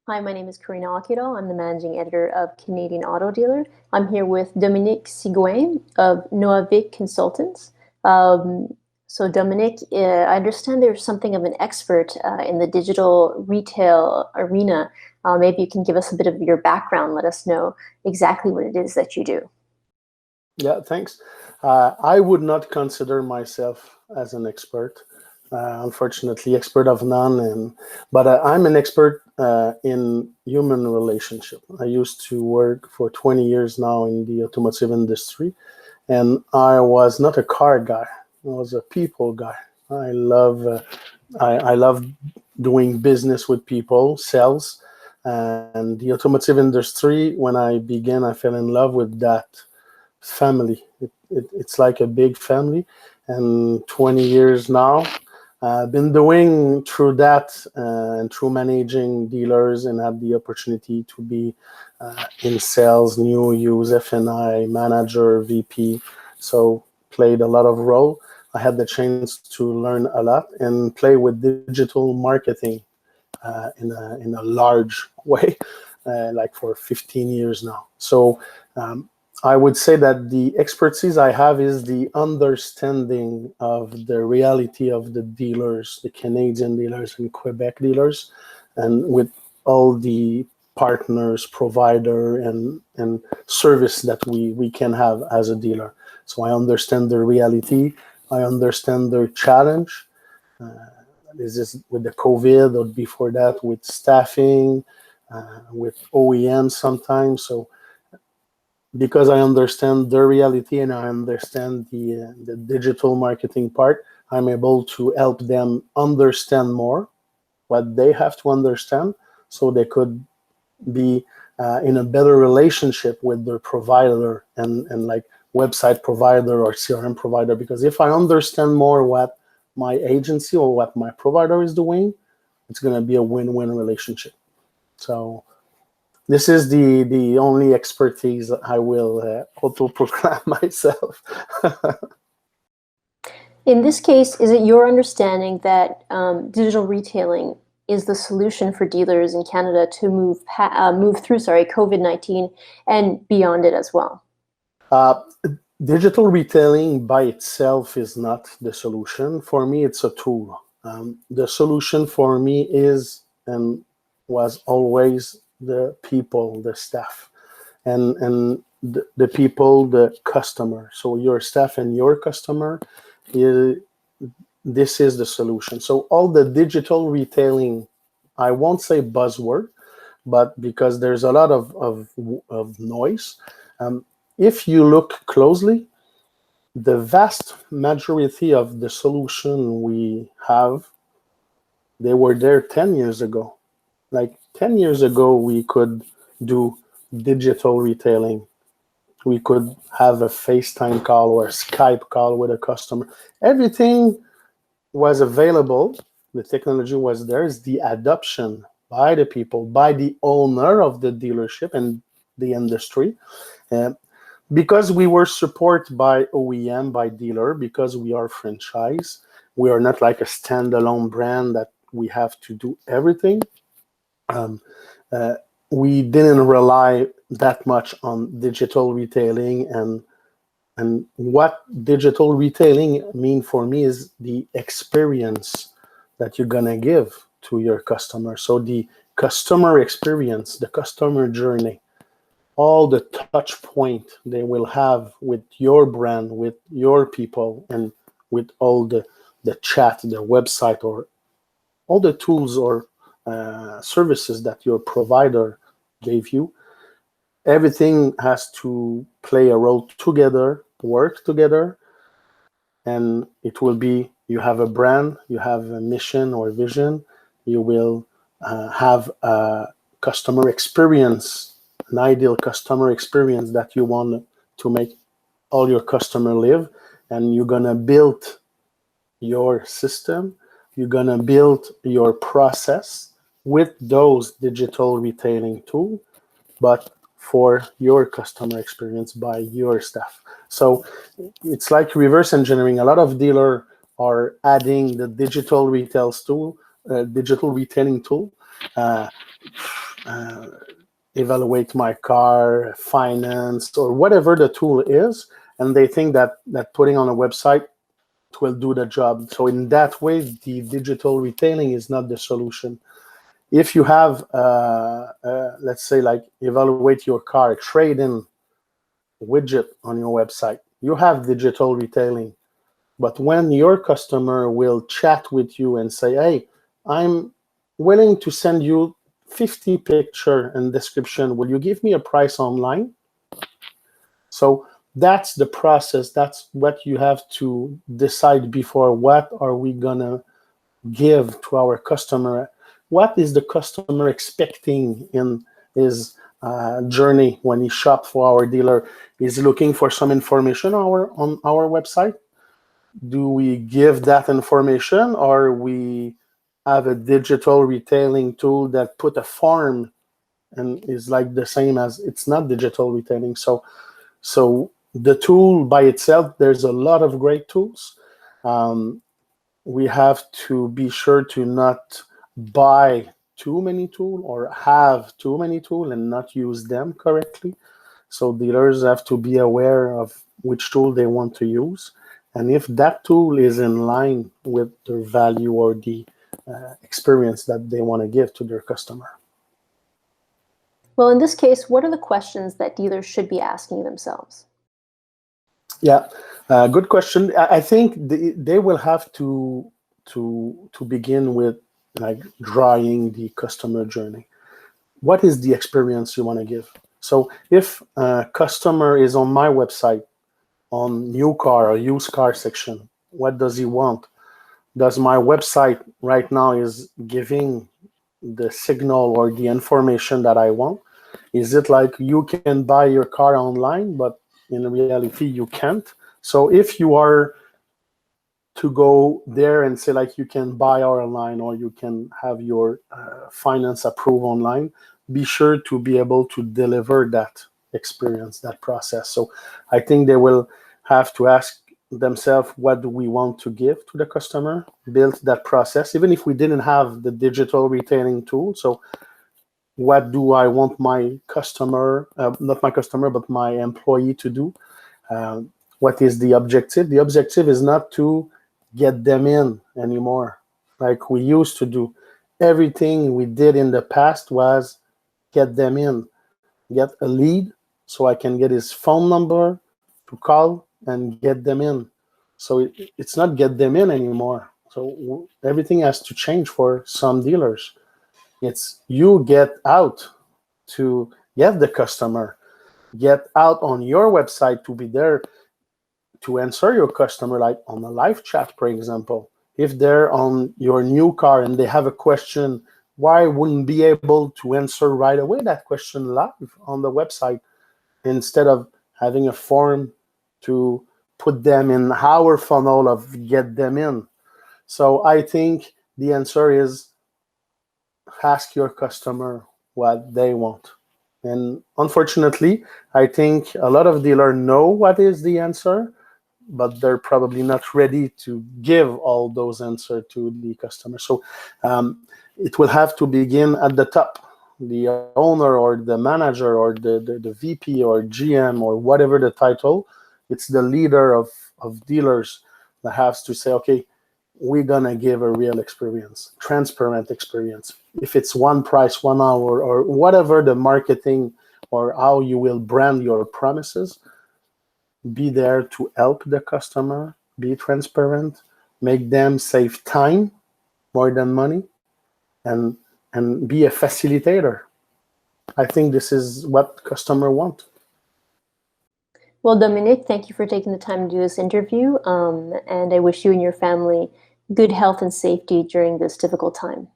Hi, my name is Karina Akido. I'm the managing editor of Canadian Auto Dealer. I'm here with Dominic Sigouin of Noahvik Consultants. So Dominic, I understand there's something of an expert in the digital retail arena. Maybe you can give us a bit of your background, let us know exactly what it is that you do. Yeah, thanks. I would not consider myself as an expert. Unfortunately, expert of none, but I'm an expert in human relationship. I used to work for 20 years now in the automotive industry, and I was not a car guy. I was a people guy. I love doing business with people, sales, and the automotive industry. When I began, I fell in love with that family. It's like a big family, and 20 years now. I've been doing through that and through managing dealers and had the opportunity to be in sales, new use, F&I, manager, VP. So played a lot of role. I had the chance to learn a lot and play with digital marketing in a large way, like for 15 years now. So I would say that the expertise I have is the understanding of the reality of the dealers, the Canadian dealers and Quebec dealers, and with all the partners, provider, and service that we can have as a dealer. So I understand their reality. I understand their challenge. This is with the COVID, or before that with staffing, with OEM sometimes. So because I understand their reality and I understand the digital marketing part, I'm able to help them understand more what they have to understand, so they could be in a better relationship with their provider and like website provider or CRM provider. Because if I understand more what my agency or what my provider is doing, it's going to be a win-win relationship. So this is the only expertise I will auto-proclaim myself. In this case, is it your understanding that digital retailing is the solution for dealers in Canada to move through COVID-19 and beyond it as well? Digital retailing by itself is not the solution. For me, it's a tool. The solution for me is and was always the people, the staff, and the people, the customer. So your staff and your customer, this is the solution. So all the digital retailing, I won't say buzzword, but because there's a lot of noise. If you look closely, the vast majority of the solution we have, they were there 10 years ago. Like 10 years ago, we could do digital retailing. We could have a FaceTime call or a Skype call with a customer. Everything was available. The technology was there. It's the adoption by the people, by the owner of the dealership and the industry. Because we were supported by OEM, by dealer, because we are franchise, we are not like a standalone brand that we have to do everything. We didn't rely that much on digital retailing, and what digital retailing mean for me is the experience that you're gonna give to your customer. So the customer experience, the customer journey, all the touch point they will have with your brand, with your people, and with all the chat, the website, or all the tools or services that your provider gave you. Everything has to play a role together, work together, and it will be, you have a brand, you have a mission or vision, you will have a customer experience, an ideal customer experience that you want to make all your customer live, and you're gonna build your system, you're gonna build your process with those digital retailing tools, but for your customer experience by your staff. So it's like reverse engineering. A lot of dealers are adding the digital retail tool, digital retailing tool. evaluate my car, finance, or whatever the tool is, and they think that putting on a website will do the job. So in that way, the digital retailing is not the solution. If you have, let's say, like evaluate your car, trade-in widget on your website, you have digital retailing. But when your customer will chat with you and say, hey, I'm willing to send you 50 picture and description, will you give me a price online? So that's the process. That's what you have to decide before. What are we gonna give to our customer? What is the customer expecting in his journey when he shops for our dealer? Is he looking for some information on our website? Do we give that information, or we have a digital retailing tool that put a form and is like the same as it's not digital retailing? So the tool by itself, there's a lot of great tools. We have to be sure to not buy too many tools or have too many tools and not use them correctly. So dealers have to be aware of which tool they want to use. And if that tool is in line with their value or the experience that they want to give to their customer. Well, in this case, what are the questions that dealers should be asking themselves? Yeah, good question. I think they will have to begin with like drawing the customer journey. What is the experience you want to give? So if a customer is on my website on new car or used car section, what does he want? Does my website right now is giving the signal or the information that I want? Is it like you can buy your car online, but in reality you can't? So if you are to go there and say like you can buy online or you can have your finance approved online, be sure to be able to deliver that experience, that process. So I think they will have to ask themselves, what do we want to give to the customer? Build that process, even if we didn't have the digital retailing tool. So what do I want my customer, not my customer, but my employee to do? What is the objective? The objective is not to get them in anymore like we used to do. Everything we did in the past was get them in, get a lead so I can get his phone number to call and get them in. So it's not get them in anymore. So everything has to change for some dealers. It's you get out to get the customer, get out on your website to be there to answer your customer, like on a live chat, for example. If they're on your new car and they have a question, why wouldn't be able to answer right away that question live on the website instead of having a form to put them in our funnel of get them in? So I think the answer is ask your customer what they want. And unfortunately, I think a lot of dealers know what is the answer, but they're probably not ready to give all those answers to the customer. So it will have to begin at the top. The owner or the manager or the VP or GM or whatever the title, it's the leader of dealers that has to say, okay, we're gonna give a real experience, transparent experience. If it's one price, 1 hour, or whatever the marketing or how you will brand your promises, be there to help the customer, be transparent, make them save time more than money, and be a facilitator. I think this is what customer want. Well, Dominic, thank you for taking the time to do this interview, and I wish you and your family good health and safety during this difficult time.